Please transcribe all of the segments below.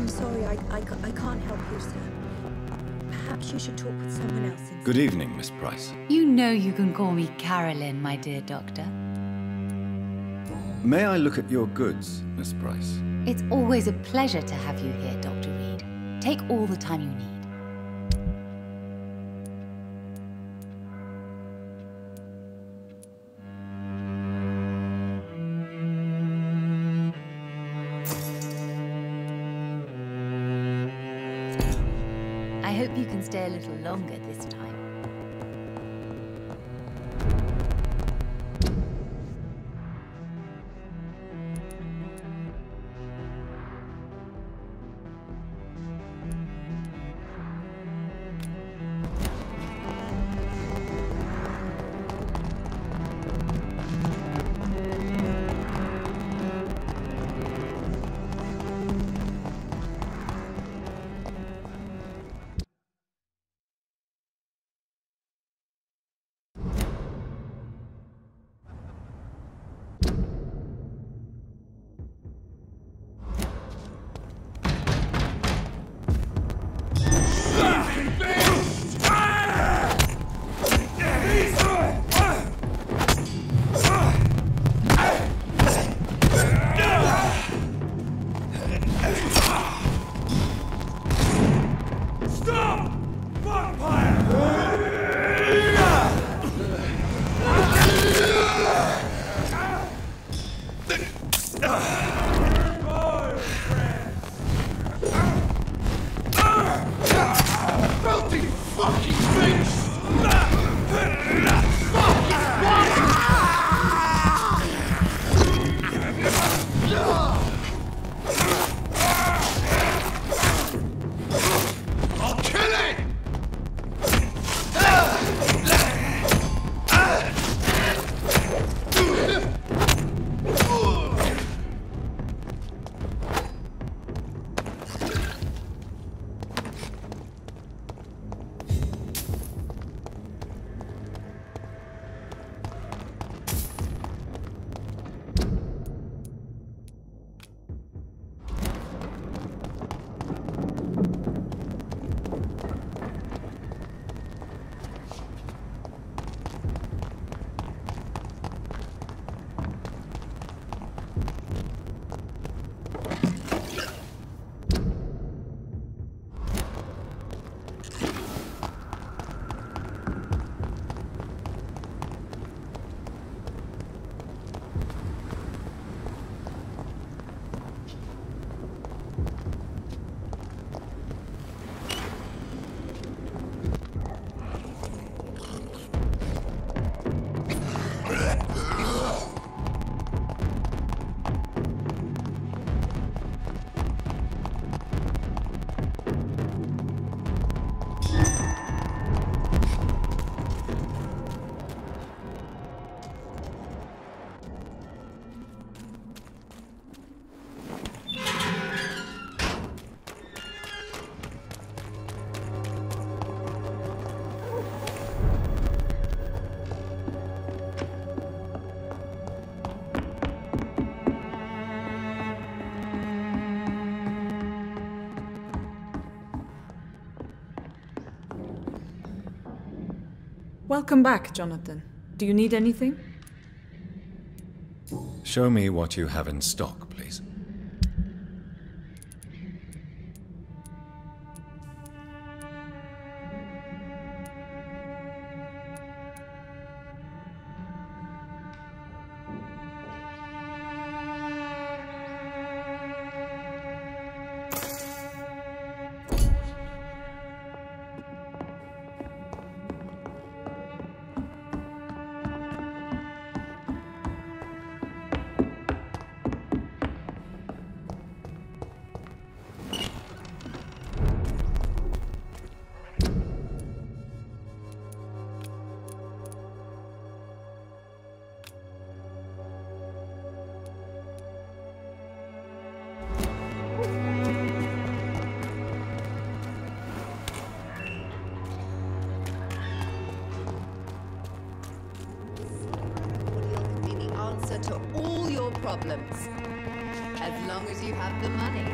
I'm sorry, I can't help you, sir. Perhaps you should talk with someone else instead. Good evening, Miss Price. You know you can call me Carolyn, my dear doctor. May I look at your goods, Miss Price? It's always a pleasure to have you here, Dr. Reid. Take all the time you need. I hope you can stay a little longer this time. Welcome back, Jonathan. Do you need anything? Show me what you have in stock, please. To all your problems, as long as you have the money.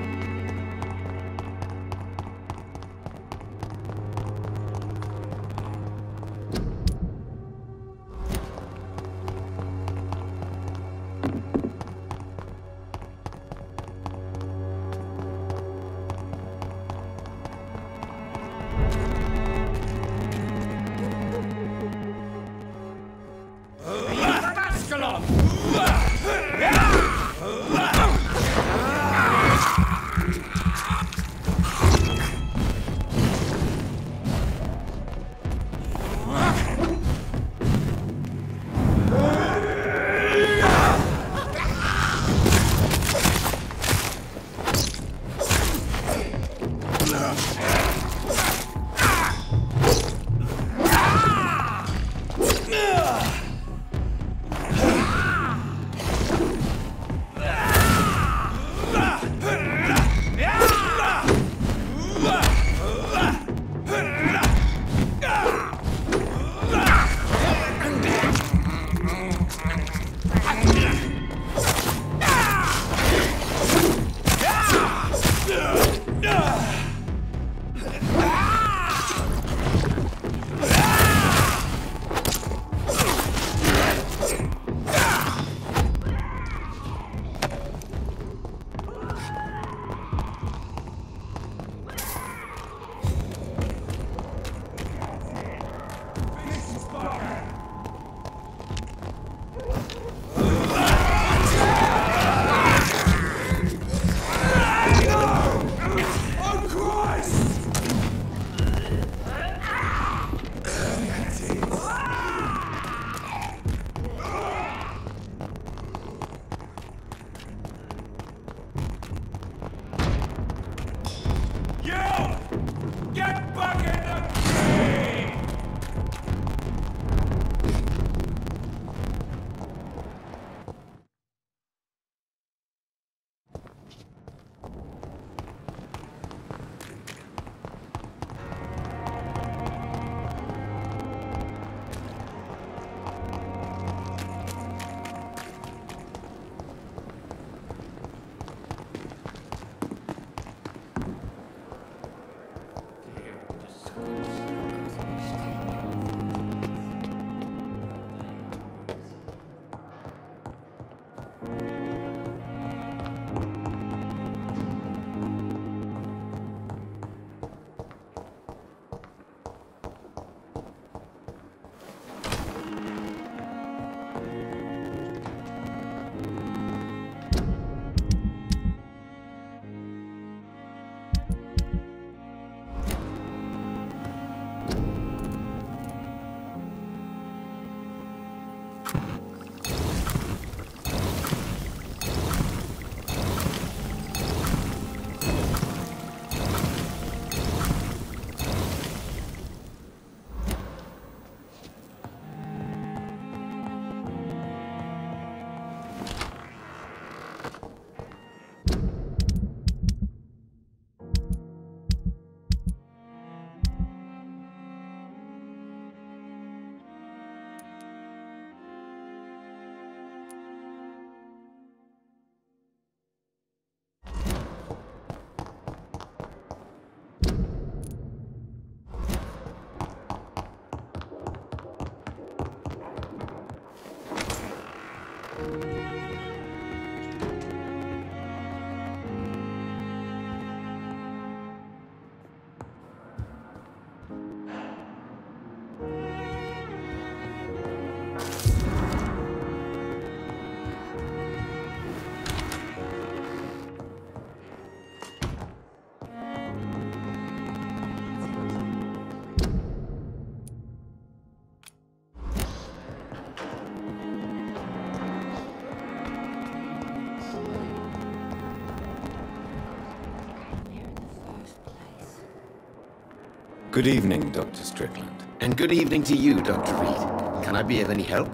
Good evening, Dr. Strickland. And good evening to you, Dr. Reid. Can I be of any help?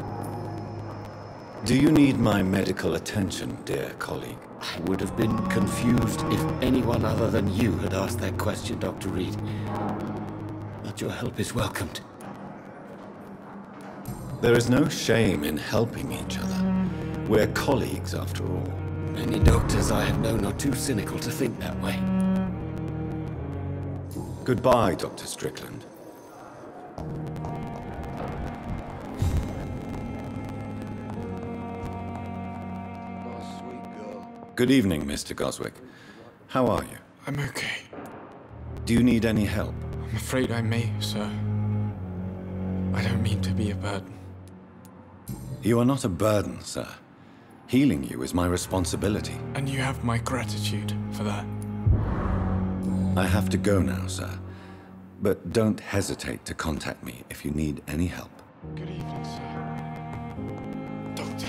Do you need my medical attention, dear colleague? I would have been confused if anyone other than you had asked that question, Dr. Reid. But your help is welcomed. There is no shame in helping each other. We're colleagues, after all. Many doctors I have known are too cynical to think that way. Goodbye, Dr. Strickland. Good evening, Mr. Goswick. How are you? I'm okay. Do you need any help? I'm afraid I may, sir. I don't mean to be a burden. You are not a burden, sir. Healing you is my responsibility. And you have my gratitude for that. I have to go now, sir. But don't hesitate to contact me if you need any help. Good evening, sir. Doctor.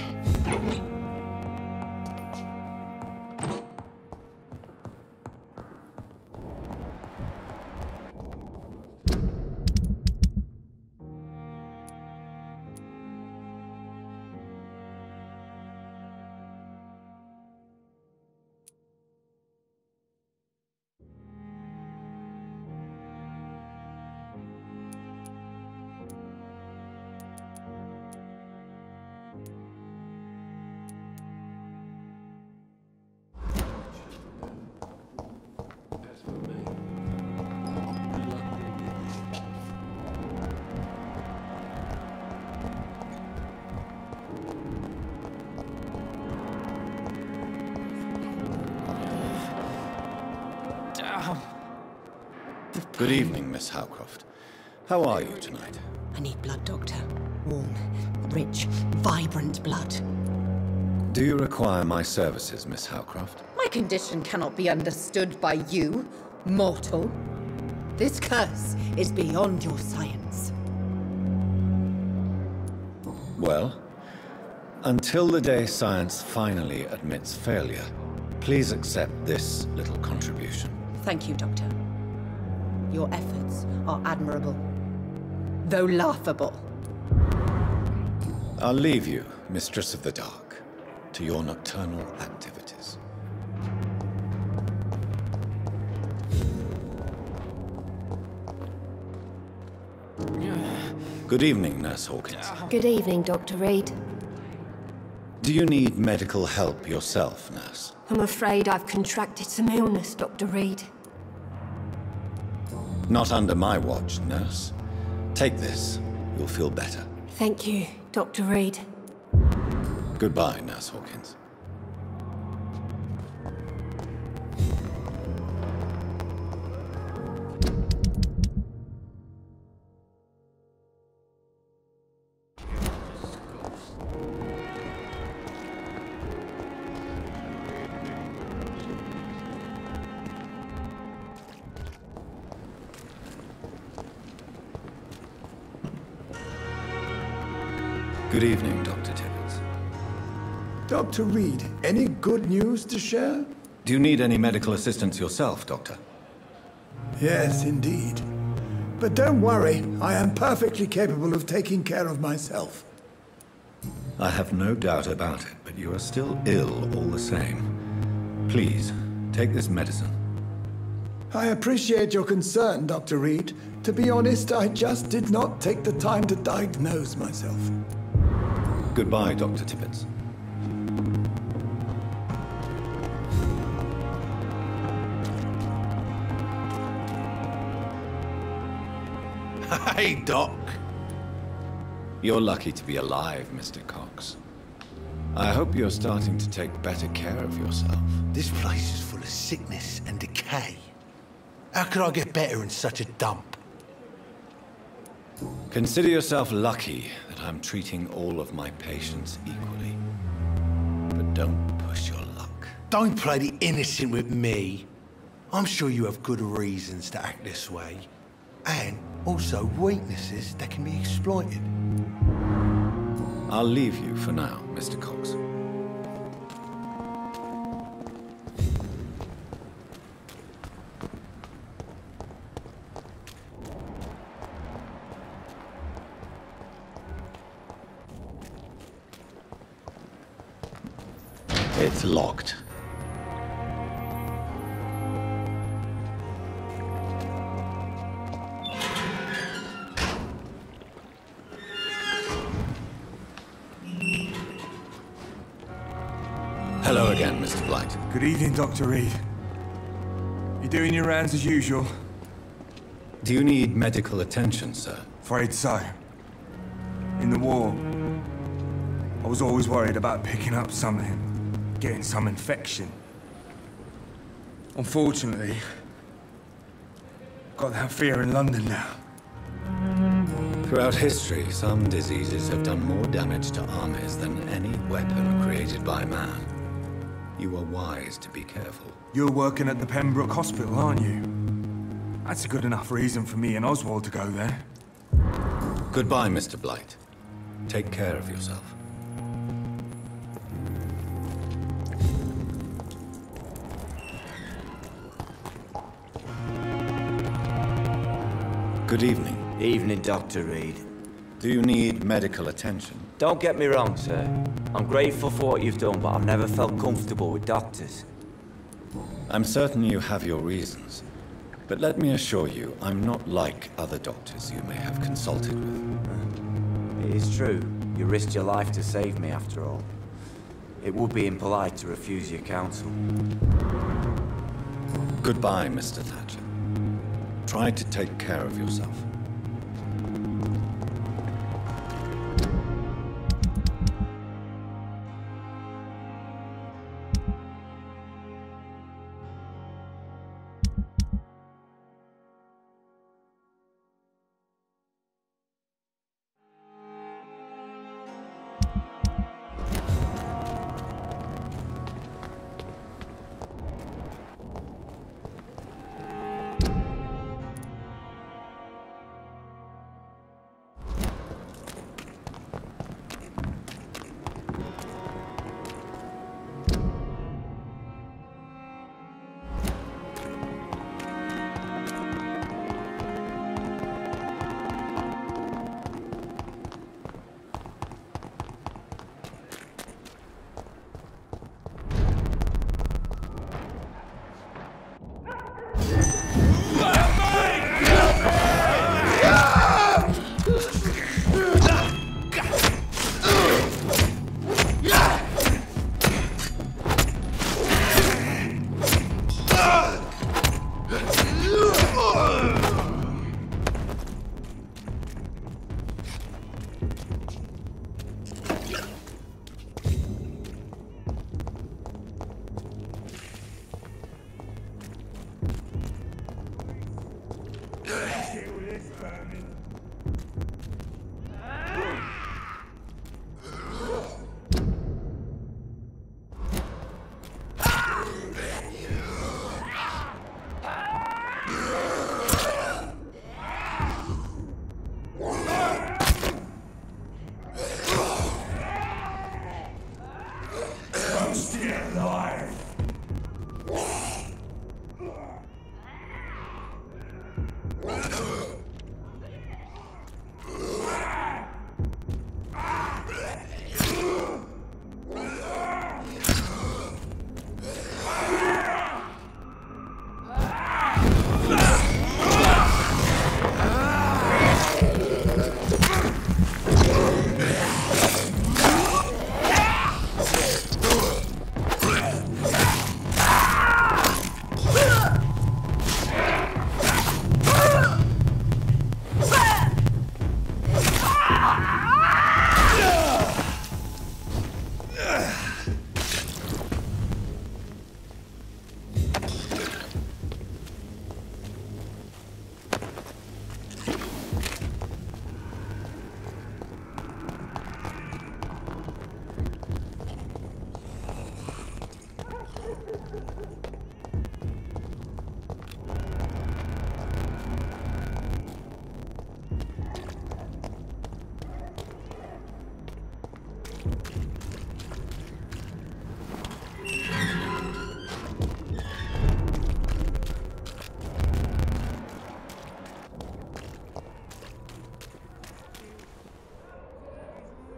Good evening, Miss Howcroft. How are you tonight? I need blood, Doctor. Warm, rich, vibrant blood. Do you require my services, Miss Howcroft? My condition cannot be understood by you, mortal. This curse is beyond your science. Well, until the day science finally admits failure, please accept this little contribution. Thank you, Doctor. Your efforts are admirable, though laughable. I'll leave you, Mistress of the Dark, to your nocturnal activities. Good evening, Nurse Hawkins. Good evening, Dr. Reid. Do you need medical help yourself, Nurse? I'm afraid I've contracted some illness, Dr. Reid. Not under my watch, Nurse. Take this. You'll feel better. Thank you, Dr. Reid. Goodbye, Nurse Hawkins. Good evening, Dr. Tibbets. Dr. Reid, any good news to share? Do you need any medical assistance yourself, Doctor? Yes, indeed. But don't worry, I am perfectly capable of taking care of myself. I have no doubt about it, but you are still ill all the same. Please, take this medicine. I appreciate your concern, Dr. Reid. To be honest, I just did not take the time to diagnose myself. Goodbye, Dr. Tibbets. Hey, Doc. You're lucky to be alive, Mr. Cox. I hope you're starting to take better care of yourself. This place is full of sickness and decay. How could I get better in such a dump? Consider yourself lucky that I'm treating all of my patients equally. But don't push your luck. Don't play the innocent with me. I'm sure you have good reasons to act this way. And also weaknesses that can be exploited. I'll leave you for now, Mr. Cox. It's locked. Hello again, Mr. Blight. Good evening, Dr. Reid. You doing your rounds as usual? Do you need medical attention, sir? Afraid so. In the war, I was always worried about picking up something, getting some infection. Unfortunately, got that fear in London now. Throughout history, some diseases have done more damage to armies than any weapon created by man. You are wise to be careful. You're working at the Pembroke Hospital, aren't you? That's a good enough reason for me and Oswald to go there. Goodbye, Mr. Blight. Take care of yourself. Good evening. Evening, Dr. Reid. Do you need medical attention? Don't get me wrong, sir. I'm grateful for what you've done, but I've never felt comfortable with doctors. I'm certain you have your reasons. But let me assure you, I'm not like other doctors you may have consulted with. It is true. You risked your life to save me, after all. It would be impolite to refuse your counsel. Goodbye, Mr. Thatcher. Try to take care of yourself.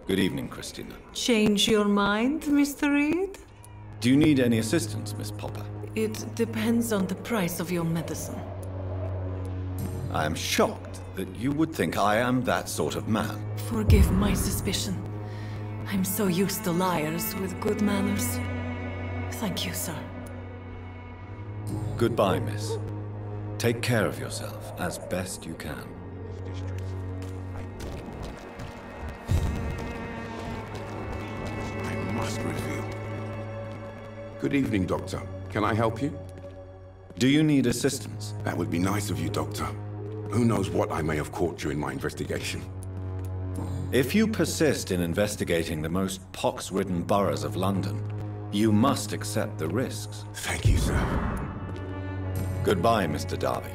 Good evening, Christina. Change your mind, Mr. Reid? Do you need any assistance, Miss Popper? It depends on the price of your medicine. I am shocked that you would think I am that sort of man. Forgive my suspicion. I'm so used to liars with good manners. Thank you, sir. Goodbye, miss. Take care of yourself as best you can. I must review. Good evening, Doctor. Can I help you? Do you need assistance? That would be nice of you, Doctor. Who knows what I may have caught during my investigation. If you persist in investigating the most pox-ridden boroughs of London, you must accept the risks. Thank you, sir. Goodbye, Mr. Darby.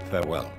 Farewell.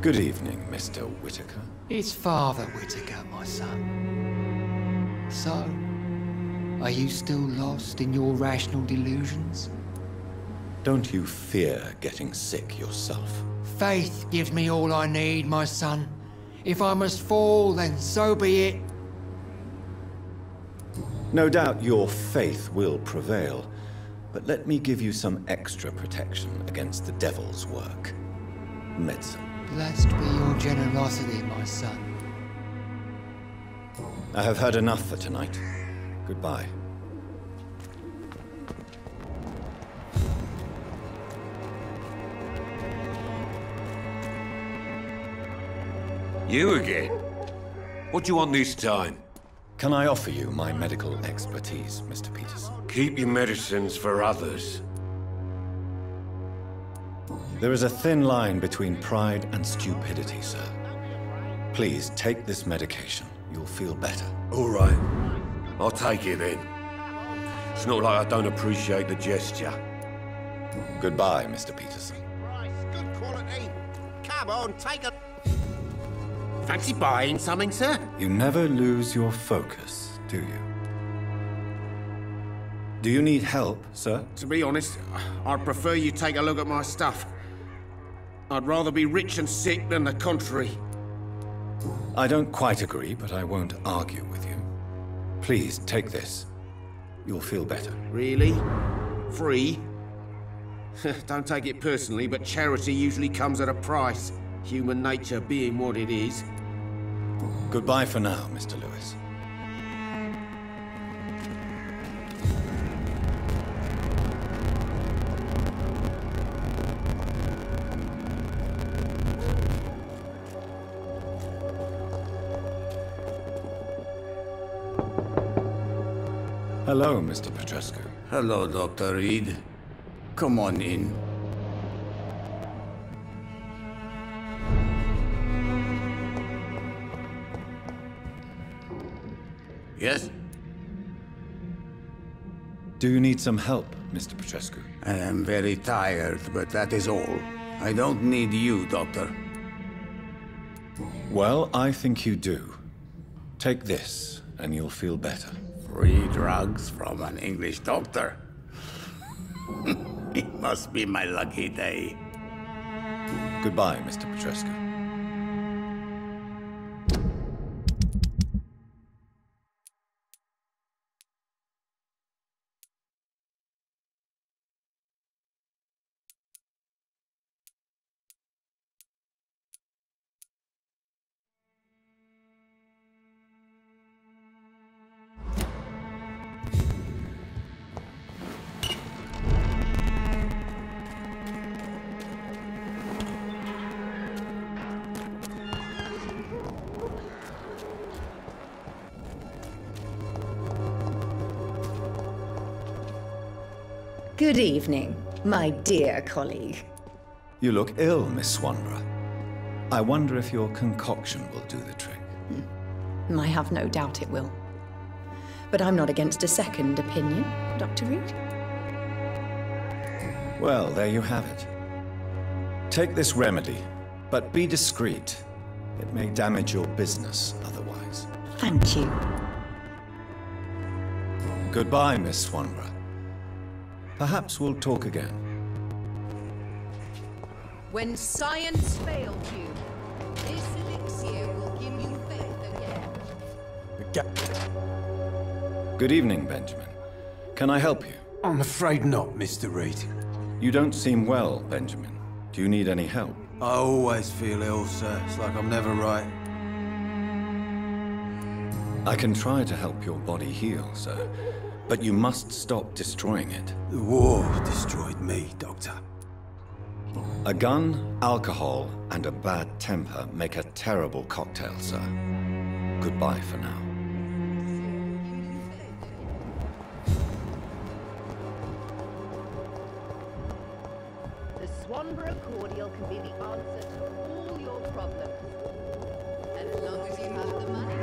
Good evening, Mr. Whitaker. It's Father Whitaker, my son. So, are you still lost in your rational delusions? Don't you fear getting sick yourself? Faith gives me all I need, my son. If I must fall, then so be it. No doubt your faith will prevail, but let me give you some extra protection against the devil's work. Medicine. Blessed be your generosity, my son. I have heard enough for tonight. Goodbye. You again? What do you want this time? Can I offer you my medical expertise, Mr. Peterson? Keep your medicines for others. There is a thin line between pride and stupidity, sir. Please take this medication. You'll feel better. All right. I'll take it then. It's not like I don't appreciate the gesture. Goodbye, Mr. Peterson. Good quality. Come on, take a... Fancy buying something, sir? You never lose your focus, do you? Do you need help, sir? To be honest, I'd prefer you take a look at my stuff. I'd rather be rich and sick than the contrary. I don't quite agree, but I won't argue with you. Please, take this. You'll feel better. Really? Free? Don't take it personally, but charity usually comes at a price. Human nature being what it is. Goodbye for now, Mr. Lewis. Hello, Mr. Petrescu. Hello, Dr. Reid. Come on in. Yes? Do you need some help, Mr. Petrescu? I am very tired, but that is all. I don't need you, Doctor. Well, I think you do. Take this, and you'll feel better. Free drugs from an English doctor. It must be my lucky day. Goodbye, Mr. Petrescu. Good evening, my dear colleague. You look ill, Miss Swanborough. I wonder if your concoction will do the trick. I have no doubt it will. But I'm not against a second opinion, Dr. Reid. Well, there you have it. Take this remedy, but be discreet. It may damage your business otherwise. Thank you. Goodbye, Miss Swanborough. Perhaps we'll talk again. When science failed you, this elixir will give you faith again. Good evening, Benjamin. Can I help you? I'm afraid not, Mr. Reid. You don't seem well, Benjamin. Do you need any help? I always feel ill, sir. It's like I'm never right. I can try to help your body heal, sir. But you must stop destroying it. The war destroyed me, Doctor. A gun, alcohol, and a bad temper make a terrible cocktail, sir. Goodbye for now. The Swanborough cordial can be the answer to all your problems. As long as you have the money.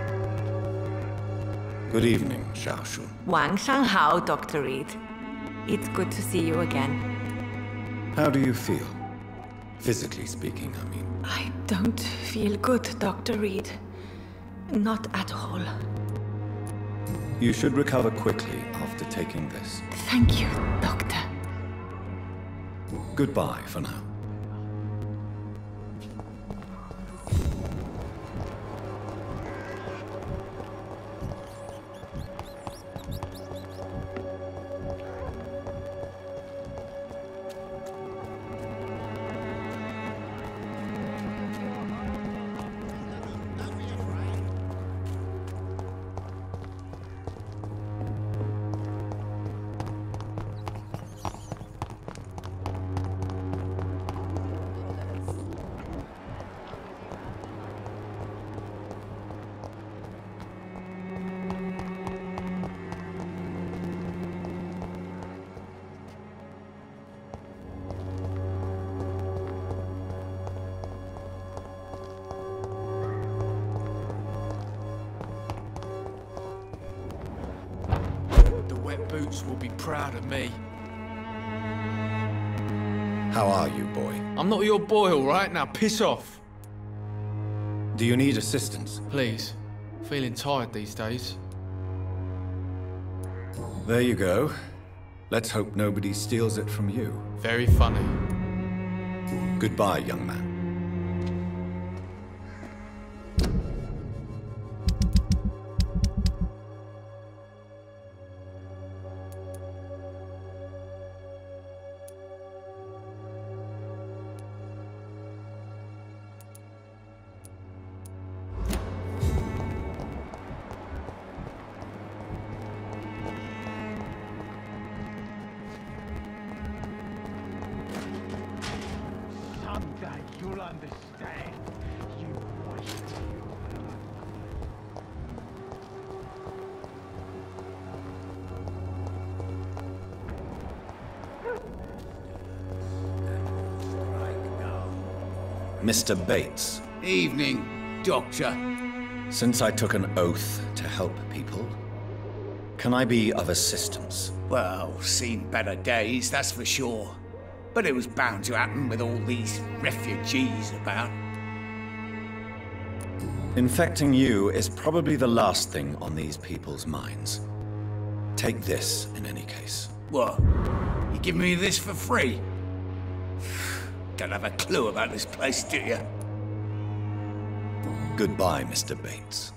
Good evening, Xiaoshu. Wang Shanghao, Dr. Reid. It's good to see you again. How do you feel? Physically speaking, I mean. I don't feel good, Dr. Reid. Not at all. You should recover quickly after taking this. Thank you, Doctor. Goodbye for now. Boots will be proud of me. How are you, boy? I'm not your boy, all right? Now piss off. Do you need assistance? Please. Feeling tired these days. There you go. Let's hope nobody steals it from you. Very funny. Goodbye, young man. Someday you'll understand, you wasted Mr. Bates. Evening, Doctor. Since I took an oath to help people, can I be of assistance? Well, seen better days, that's for sure. But it was bound to happen with all these refugees about. Infecting you is probably the last thing on these people's minds. Take this, in any case. What? You give me this for free? Don't have a clue about this place, do you? Goodbye, Mr. Bates.